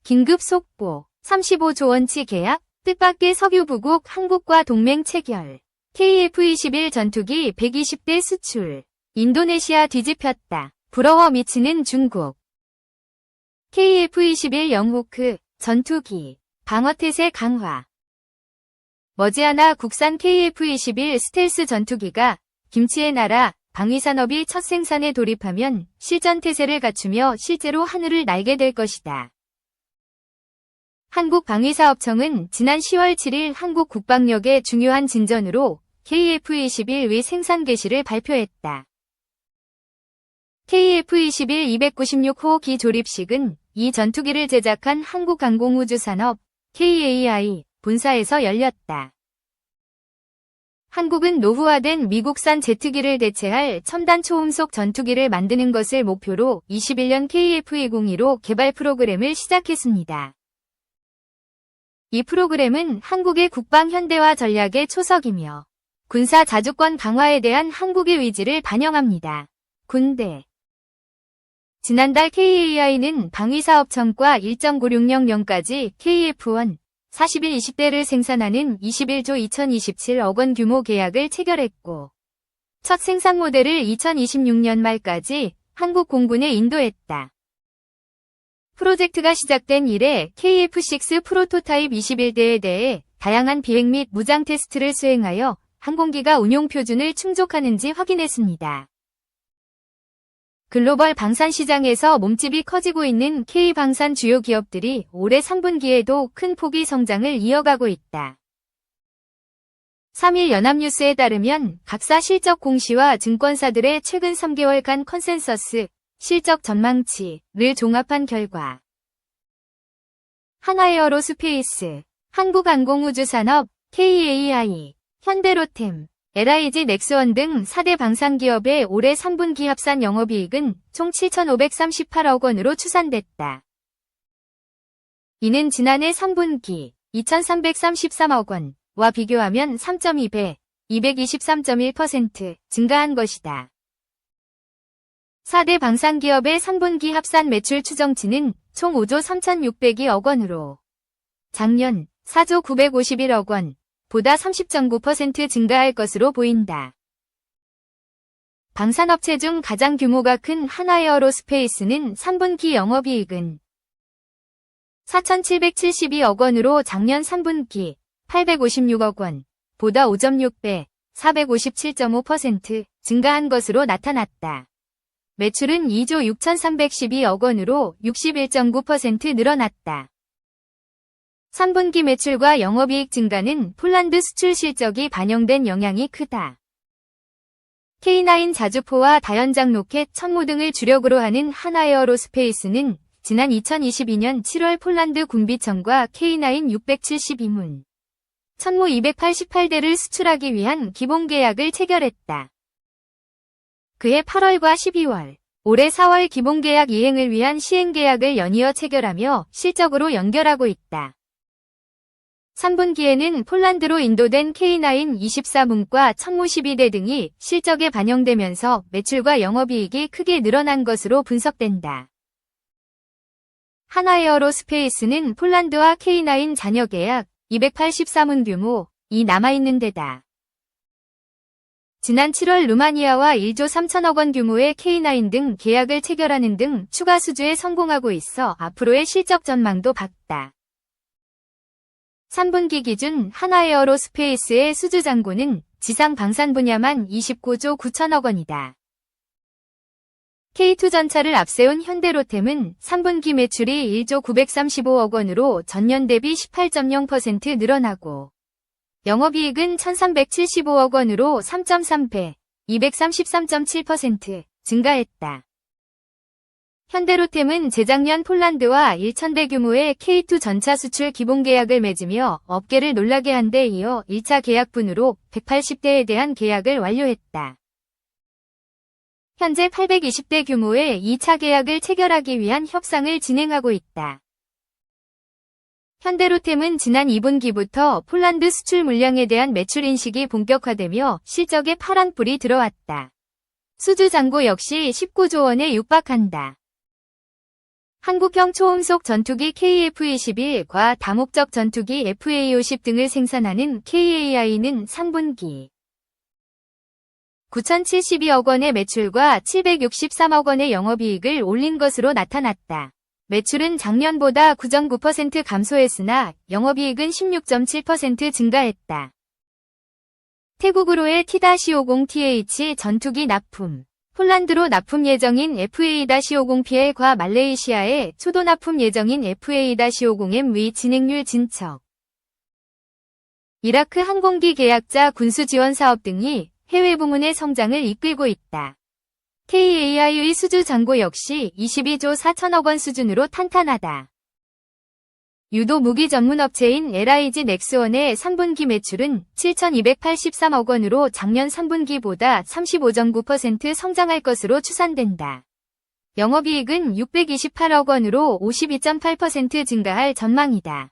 긴급 속보. 35조 원치 계약, 뜻밖의 석유 부국 한국과 동맹 체결. KF-21 전투기 120대 수출. 인도네시아 뒤집혔다. 부러워 미치는 중국. KF-21 영호크 전투기. 방어태세 강화. 머지않아 국산 KF-21 스텔스 전투기가 김치의 나라 방위산업이 첫 생산에 돌입하면 실전태세를 갖추며 실제로 하늘을 날게 될 것이다. 한국방위사업청은 지난 10월 7일 한국 국방력의 중요한 진전으로 KF-21의 생산 개시를 발표했다. KF-21 296호 기 조립식은 이 전투기를 제작한 한국항공우주산업 KAI 본사에서 열렸다. 한국은 노후화된 미국산 제트기를 대체할 첨단 초음속 전투기를 만드는 것을 목표로 21년 KF-2015 개발 프로그램을 시작했습니다. 이 프로그램은 한국의 국방 현대화 전략의 초석이며 군사 자주권 강화에 대한 한국의 의지를 반영합니다. 군대. 지난달 KAI는 방위사업청과 1.9600년까지 KF-1 41 20대를 생산하는 21조 2027억 원 규모 계약을 체결했고 첫 생산 모델을 2026년 말까지 한국 공군에 인도했다. 프로젝트가 시작된 이래 KF-6 프로토타입 21대에 대해 다양한 비행 및 무장 테스트를 수행하여 항공기가 운용 표준을 충족하는지 확인했습니다. 글로벌 방산 시장에서 몸집이 커지고 있는 K방산 주요 기업들이 올해 3분기에도 큰 폭의 성장을 이어가고 있다. 3일 연합뉴스에 따르면 각사 실적 공시와 증권사들의 최근 3개월간 컨센서스, 실적 전망치를 종합한 결과 한화에어로스페이스, 한국항공우주산업, KAI, 현대로템, LIG 넥스원 등 4대 방산기업의 올해 3분기 합산 영업이익은 총 7,538억 원으로 추산됐다. 이는 지난해 3분기 2,333억 원과 비교하면 3.2배, 223.1% 증가한 것이다. 4대 방산기업의 3분기 합산 매출 추정치는 총 5조 3,602억 원으로 작년 4조 951억 원, 보다 30.9% 증가할 것으로 보인다. 방산업체 중 가장 규모가 큰 한화에어로스페이스는 3분기 영업이익은 4,772억 원으로 작년 3분기 856억 원, 보다 5.6배, 457.5% 증가한 것으로 나타났다. 매출은 2조 6,312억 원으로 61.9% 늘어났다. 3분기 매출과 영업이익 증가는 폴란드 수출 실적이 반영된 영향이 크다. K9 자주포와 다연장 로켓 천모 등을 주력으로 하는 한화에어로스페이스는 지난 2022년 7월 폴란드 군비청과 K9 672문, 천모 288대를 수출하기 위한 기본계약을 체결했다. 그해 8월과 12월, 올해 4월 기본계약 이행을 위한 시행계약을 연이어 체결하며 실적으로 연결하고 있다. 3분기에는 폴란드로 인도된 K9 24문과 천모 12대 등이 실적에 반영되면서 매출과 영업이익이 크게 늘어난 것으로 분석된다. 한화에어로스페이스는 폴란드와 K9 잔여 계약 284문 규모이 남아있는 데다 지난 7월 루마니아와 1조 3천억 원 규모의 K9 등 계약을 체결하는 등 추가 수주에 성공하고 있어 앞으로의 실적 전망도 밝다. 3분기 기준 한화에어로스페이스의 수주 잔고는 지상 방산 분야만 29조 9천억 원이다. K2 전차를 앞세운 현대로템은 3분기 매출이 1조 935억 원으로 전년 대비 18.0% 늘어나고 영업이익은 1,375억 원으로 3.3배, 233.7% 증가했다. 현대로템은 재작년 폴란드와 1,000대 규모의 K2 전차 수출 기본계약을 맺으며 업계를 놀라게 한 데 이어 1차 계약분으로 180대에 대한 계약을 완료했다. 현재 820대 규모의 2차 계약을 체결하기 위한 협상을 진행하고 있다. 현대로템은 지난 2분기부터 폴란드 수출 물량에 대한 매출 인식이 본격화되며 실적에 파란불이 들어왔다. 수주 잔고 역시 19조 원에 육박한다. 한국형 초음속 전투기 KF-21과 다목적 전투기 FA-50 등을 생산하는 KAI는 3분기 9,072억 원의 매출과 763억 원의 영업이익을 올린 것으로 나타났다. 매출은 작년보다 9.9% 감소했으나 영업이익은 16.7% 증가했다. 태국으로의 T-50TH 전투기 납품, 폴란드로 납품 예정인 FA-50PL과 말레이시아에 초도 납품 예정인 FA-50M의 진행률 진척, 이라크 항공기 계약자 군수 지원 사업 등이 해외 부문의 성장을 이끌고 있다. KAI의 수주 잔고 역시 22조 4천억 원 수준으로 탄탄하다. 유도 무기 전문 업체인 LIG 넥스원의 3분기 매출은 7,283억 원으로 작년 3분기보다 35.9% 성장할 것으로 추산된다. 영업이익은 628억 원으로 52.8% 증가할 전망이다.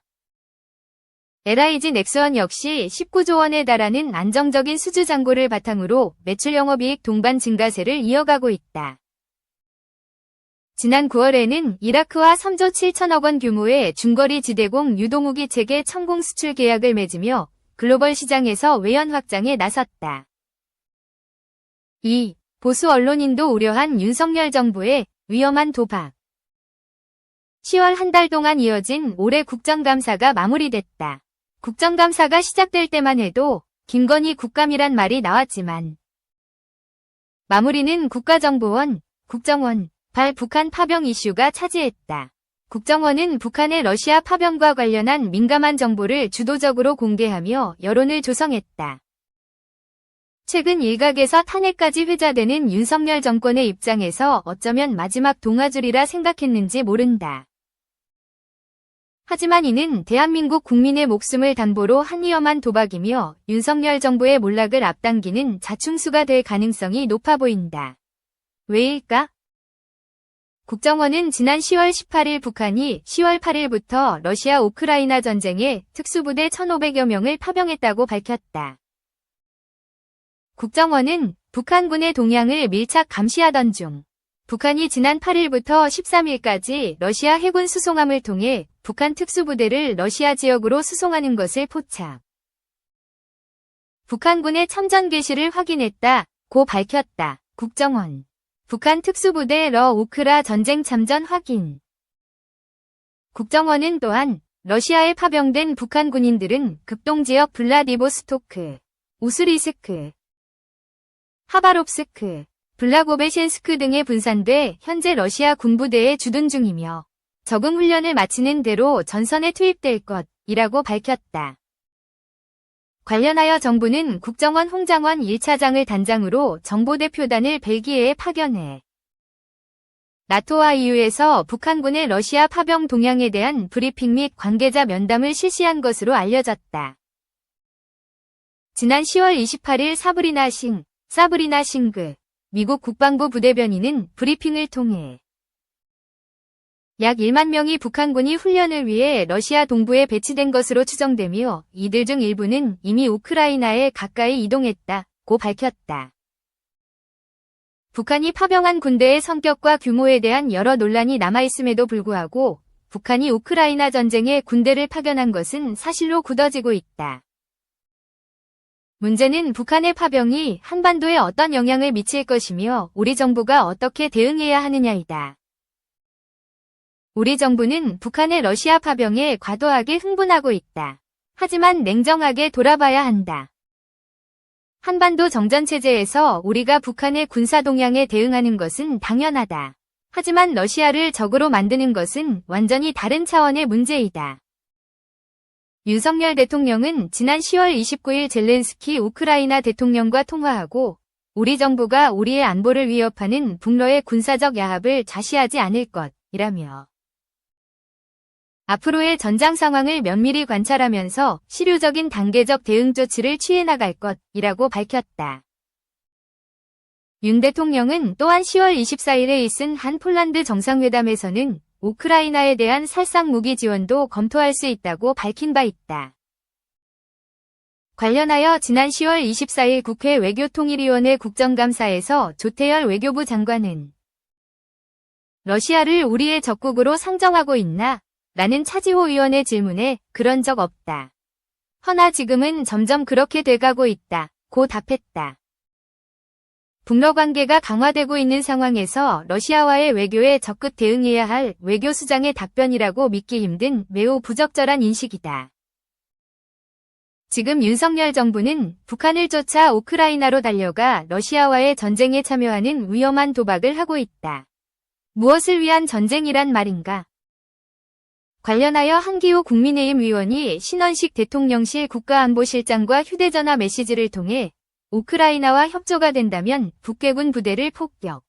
LIG 넥스원 역시 19조 원에 달하는 안정적인 수주 잔고를 바탕으로 매출 영업이익 동반 증가세를 이어가고 있다. 지난 9월에는 이라크와 3조 7천억 원 규모의 중거리 지대공 유도무기 체계 천공 수출 계약을 맺으며 글로벌 시장에서 외연 확장에 나섰다. 이 보수 언론인도 우려한 윤석열 정부의 위험한 도박. 10월 한 달 동안 이어진 올해 국정감사가 마무리됐다. 국정감사가 시작될 때만 해도 김건희 국감이란 말이 나왔지만 마무리는 국가정보원, 국정원, 발 북한 파병 이슈가 차지했다. 국정원은 북한의 러시아 파병과 관련한 민감한 정보를 주도적으로 공개하며 여론을 조성했다. 최근 일각에서 탄핵까지 회자되는 윤석열 정권의 입장에서 어쩌면 마지막 동아줄이라 생각했는지 모른다. 하지만 이는 대한민국 국민의 목숨을 담보로 한 위험한 도박이며 윤석열 정부의 몰락을 앞당기는 자충수가 될 가능성이 높아 보인다. 왜일까? 국정원은 지난 10월 18일 북한이 10월 8일부터 러시아 우크라이나 전쟁에 특수부대 1,500여 명을 파병했다고 밝혔다. 국정원은 북한군의 동향을 밀착 감시하던 중 북한이 지난 8일부터 13일까지 러시아 해군 수송함을 통해 북한 특수부대를 러시아 지역으로 수송하는 것을 포착. 북한군의 참전 개시를 확인했다고 밝혔다. 국정원. 북한 특수부대 우크라 전쟁 참전 확인. 국정원은 또한 러시아에 파병된 북한 군인들은 극동지역 블라디보스토크, 우스리스크, 하바롭스크, 블라고베셴스크 등에 분산돼 현재 러시아 군부대에 주둔 중이며 적응 훈련을 마치는 대로 전선에 투입될 것이라고 밝혔다. 관련하여 정부는 국정원 홍장원 1차장을 단장으로 정보대표단을 벨기에에 파견해 나토와 EU에서 북한군의 러시아 파병 동향에 대한 브리핑 및 관계자 면담을 실시한 것으로 알려졌다. 지난 10월 28일 사브리나 싱그 미국 국방부 부대변인은 브리핑을 통해 약 1만 명이 북한군이 훈련을 위해 러시아 동부에 배치된 것으로 추정되며 이들 중 일부는 이미 우크라이나에 가까이 이동했다고 밝혔다. 북한이 파병한 군대의 성격과 규모에 대한 여러 논란이 남아있음에도 불구하고 북한이 우크라이나 전쟁에 군대를 파견한 것은 사실로 굳어지고 있다. 문제는 북한의 파병이 한반도에 어떤 영향을 미칠 것이며 우리 정부가 어떻게 대응해야 하느냐이다. 우리 정부는 북한의 러시아 파병에 과도하게 흥분하고 있다. 하지만 냉정하게 돌아봐야 한다. 한반도 정전체제에서 우리가 북한의 군사 동향에 대응하는 것은 당연하다. 하지만 러시아를 적으로 만드는 것은 완전히 다른 차원의 문제이다. 윤석열 대통령은 지난 10월 29일 젤렌스키 우크라이나 대통령과 통화하고 우리 정부가 우리의 안보를 위협하는 북러의 군사적 야합을 좌시하지 않을 것이라며 앞으로의 전장 상황을 면밀히 관찰하면서 실효적인 단계적 대응 조치를 취해 나갈 것이라고 밝혔다. 윤 대통령은 또한 10월 24일에 있은 한 폴란드 정상회담에서는 우크라이나에 대한 살상 무기 지원도 검토할 수 있다고 밝힌 바 있다. 관련하여 지난 10월 24일 국회 외교통일위원회 국정감사에서 조태열 외교부 장관은 러시아를 우리의 적국으로 상정하고 있나? 라는 차지호 의원의 질문에 그런 적 없다. 허나 지금은 점점 그렇게 돼가고 있다. 고 답했다. 북러 관계가 강화되고 있는 상황에서 러시아와의 외교에 적극 대응해야 할 외교수장의 답변이라고 믿기 힘든 매우 부적절한 인식이다. 지금 윤석열 정부는 북한을 쫓아 우크라이나로 달려가 러시아와의 전쟁에 참여하는 위험한 도박을 하고 있다. 무엇을 위한 전쟁이란 말인가? 관련하여 한기호 국민의힘 의원이 신원식 대통령실 국가안보실장과 휴대전화 메시지를 통해 우크라이나와 협조가 된다면 북괴군 부대를 폭격,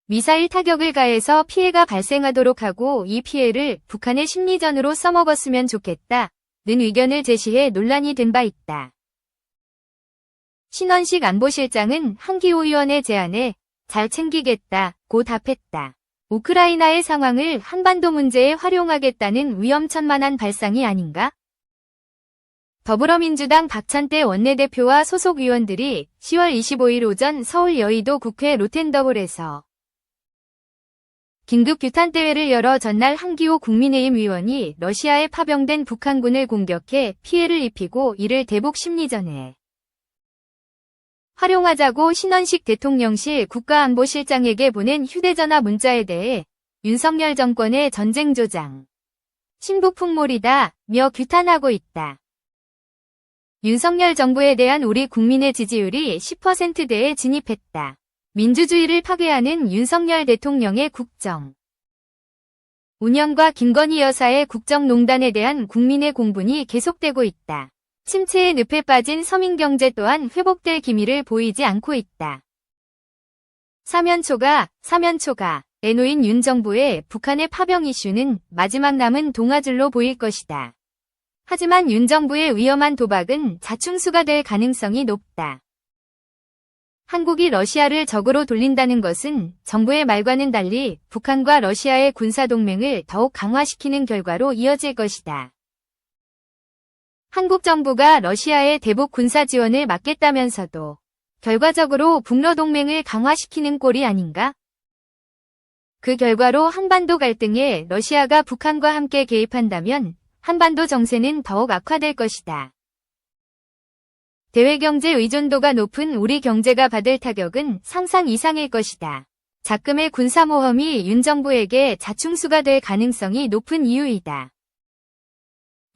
미사일 타격을 가해서 피해가 발생하도록 하고 이 피해를 북한의 심리전으로 써먹었으면 좋겠다. 는 의견을 제시해 논란이 된 바 있다. 신원식 안보실장은 한기호 의원의 제안에 잘 챙기겠다고 답했다. 우크라이나의 상황을 한반도 문제에 활용하겠다는 위험천만한 발상이 아닌가? 더불어민주당 박찬대 원내대표와 소속 의원들이 10월 25일 오전 서울 여의도 국회 로텐더홀에서 긴급 규탄대회를 열어 전날 한기호 국민의힘 의원이 러시아에 파병된 북한군을 공격해 피해를 입히고 이를 대북 심리전에 활용하자고 신원식 대통령실 국가안보실장에게 보낸 휴대전화 문자에 대해 윤석열 정권의 전쟁 조장, 신북풍몰이다 며 규탄하고 있다. 윤석열 정부에 대한 우리 국민의 지지율이 10%대에 진입했다. 민주주의를 파괴하는 윤석열 대통령의 국정 운영과 김건희 여사의 국정농단에 대한 국민의 공분이 계속되고 있다. 침체의 늪에 빠진 서민경제 또한 회복될 기미를 보이지 않고 있다. 사면초가 내놓인 윤 정부의 북한의 파병 이슈는 마지막 남은 동아줄로 보일 것이다. 하지만 윤 정부의 위험한 도박은 자충수가 될 가능성이 높다. 한국이 러시아를 적으로 돌린다는 것은 정부의 말과는 달리 북한과 러시아의 군사동맹을 더욱 강화시키는 결과로 이어질 것이다. 한국 정부가 러시아의 대북 군사 지원을 막겠다면서도 결과적으로 북러 동맹을 강화시키는 꼴이 아닌가? 그 결과로 한반도 갈등에 러시아가 북한과 함께 개입한다면 한반도 정세는 더욱 악화될 것이다. 대외경제 의존도가 높은 우리 경제가 받을 타격은 상상 이상일 것이다. 작금의 군사모험이 윤 정부에게 자충수가 될 가능성이 높은 이유이다.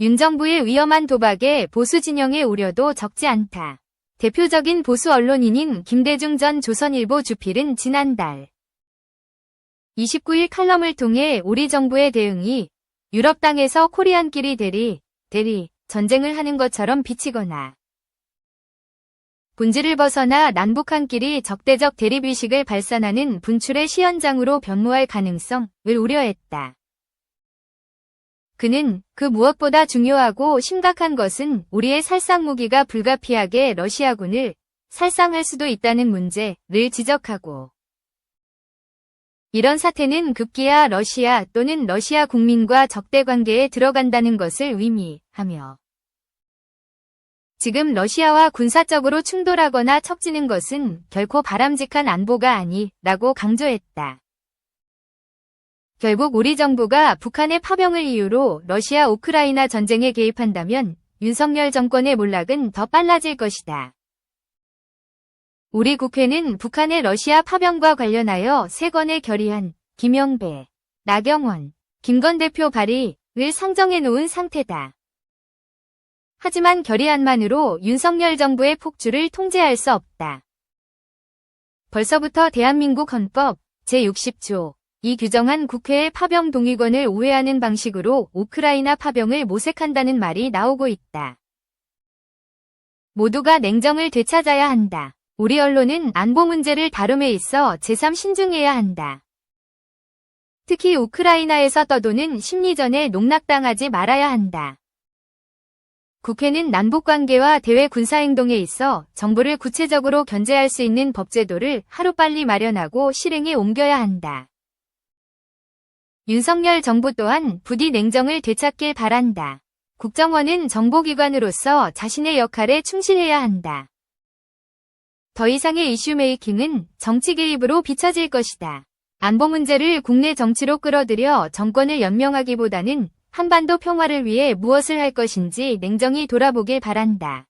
윤 정부의 위험한 도박에 보수 진영의 우려도 적지 않다. 대표적인 보수 언론인인 김대중 전 조선일보 주필은 지난달 29일 칼럼을 통해 우리 정부의 대응이 유럽 땅에서 코리안끼리 대리 전쟁을 하는 것처럼 비치거나 본질을 벗어나 남북한끼리 적대적 대립의식을 발산하는 분출의 시현장으로 변모할 가능성을 우려했다. 그는 그 무엇보다 중요하고 심각한 것은 우리의 살상무기가 불가피하게 러시아군을 살상할 수도 있다는 문제를 지적하고 이런 사태는 급기야 러시아 또는 러시아 국민과 적대 관계에 들어간다는 것을 의미하며 지금 러시아와 군사적으로 충돌하거나 척지는 것은 결코 바람직한 안보가 아니라고 강조했다. 결국 우리 정부가 북한의 파병을 이유로 러시아 우크라이나 전쟁에 개입한다면 윤석열 정권의 몰락은 더 빨라질 것이다. 우리 국회는 북한의 러시아 파병과 관련하여 3건의 결의안, 김영배, 나경원, 김건 대표 발의를 상정해 놓은 상태다. 하지만 결의안만으로 윤석열 정부의 폭주를 통제할 수 없다. 벌써부터 대한민국 헌법 제60조 이 규정한 국회의 파병 동의권을 우회하는 방식으로 우크라이나 파병을 모색한다는 말이 나오고 있다. 모두가 냉정을 되찾아야 한다. 우리 언론은 안보 문제를 다룸에 있어 제삼 신중해야 한다. 특히 우크라이나에서 떠도는 심리전에 농락당하지 말아야 한다. 국회는 남북관계와 대외 군사행동에 있어 정부를 구체적으로 견제할 수 있는 법제도를 하루빨리 마련하고 실행에 옮겨야 한다. 윤석열 정부 또한 부디 냉정을 되찾길 바란다. 국정원은 정보기관으로서 자신의 역할에 충실해야 한다. 더 이상의 이슈 메이킹은 정치 개입으로 비춰질 것이다. 안보 문제를 국내 정치로 끌어들여 정권을 연명하기보다는 한반도 평화를 위해 무엇을 할 것인지 냉정히 돌아보길 바란다.